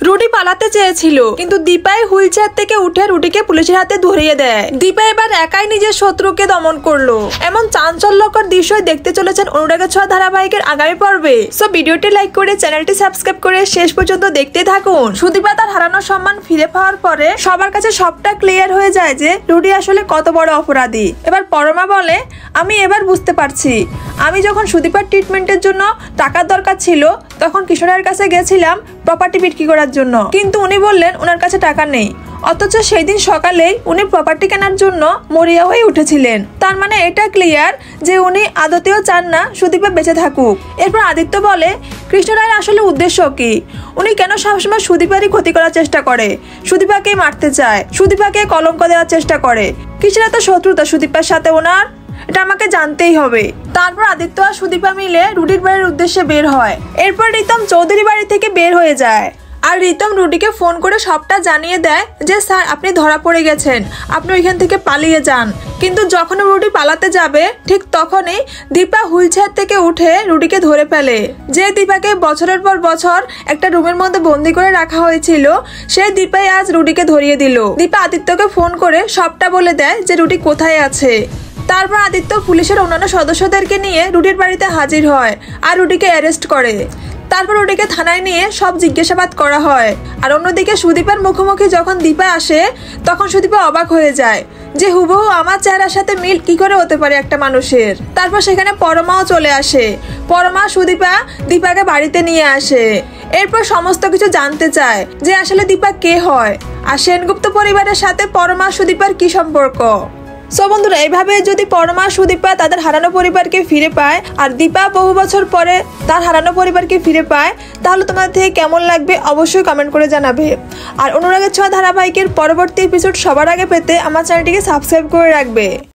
রুটি পালাতে চেয়েছিল, কিন্তু দীপাই হুইল চেয়ার থেকে উঠে রুটিকে পুলিশের হাতে ধরিয়ে দেয়। দীপা এবার একাই নিজের শত্রুকে দমন করলো। এমন চাঞ্চল্যকর দৃশ্যই দেখতে চলেছেন অনুরাগের ছোঁয়া ধারাবাহিকের আগামী পর্বে। সো ভিডিওটি লাইক করে চ্যানেলটি সাবস্ক্রাইব করে শেষ পর্যন্ত দেখতে থাকুন। সুদীপা তার হারানো সম্মান ফিরে পাওয়ার পরে সবার কাছে সবটা ক্লিয়ার হয়ে যায় যে রুটি আসলে কত বড় অপরাধী। এবার পরমা বলে, আমি এবার বুঝতে পারছি, আমি যখন সুদীপার ট্রিটমেন্টের জন্য টাকার দরকার ছিল তখন কিশোরের কাছে গেছিলাম প্রপার্টি বিক্রি করার জন্য, কিন্তু উনি বললেন ওনার কাছে টাকা নেই। অথচ সেই দিন সকালেই উনি প্রপার্টি কেনার জন্য মরিয়া হয়ে উঠেছিলেন। তার মানে এটা ক্লিয়ার যে উনি আদতেও চান না সুদীপা বেঁচে থাকুক। এরপর আদিত্য বলে, কৃষ্ণ রায়ের আসলে উদ্দেশ্য কি? উনি কেন সবসময় সুদীপারই ক্ষতি করার চেষ্টা করে, সুদীপাকে মারতে চায়, সুদীপাকে কলঙ্ক দেওয়ার চেষ্টা করে? কিসের এত শত্রুতা সুদীপার সাথে ওনার? এটা আমাকে জানতেই হবে। তারপর আদিত্য আর সুদীপা মিলে রুটির বাড়ির উদ্দেশ্যে বের হয়। এরপর রিতম চৌধুরী বাড়ি থেকে বের হয়ে যায়। আর রিতম রুটিকে ফোন করে সবটা জানিয়ে দেয় যে স্যার আপনি ধরা পড়ে গেছেন, আপনি ওইখান থেকে পালিয়ে যান। কিন্তু যখন রুটি পালাতে যাবে ঠিক তখনই দীপা হুইল চেয়ার থেকে উঠে রুটিকে ধরে ফেলে। যে দীপাকে বছরের পর বছর একটা রুমের মধ্যে বন্দি করে রাখা হয়েছিল, সেই দীপাই আজ রুটিকে ধরিয়ে দিল। দীপা আদিত্যকে ফোন করে সবটা বলে দেয় যে রুটি কোথায় আছে। তারপর আদিত্য পুলিশের অন্যান্য সদস্যদেরকে নিয়ে রুটির বাড়িতে হাজির হয় আর রুটিকে অ্যারেস্ট করে। তারপর রুটিকে থানায় নিয়ে সব জিজ্ঞাসাবাদ করা হয়। আর অন্যদিকে সুদীপার মুখোমুখি যখন দীপা আসে তখন সুদীপা অবাক হয়ে যায় যে হুবহু আমার চেহারার সাথে মিল কি করে হতে পারে একটা মানুষের। তারপর সেখানে পরমাও চলে আসে। পরমা সুদীপা দীপাকে বাড়িতে নিয়ে আসে। এরপর সমস্ত কিছু জানতে চায় যে আসলে দীপা কে হয় আর সেনগুপ্ত পরিবারের সাথে পরমা সুদীপার কি সম্পর্ক। সো বন্ধুরা, এইভাবে যদি পরমা সুদীপা তাদের হারানো পরিবারকে ফিরে পায় আর দীপা বহু বছর পরে তার হারানো পরিবারকে ফিরে পায়, তাহলে তোমাদের থেকে কেমন লাগবে অবশ্যই কমেন্ট করে জানাবে। আর অনুরাগের ছোঁয়া ধারাবাহিকের পরবর্তী এপিসোড সবার আগে পেতে আমার চ্যানেলটিকে সাবস্ক্রাইব করে রাখবে।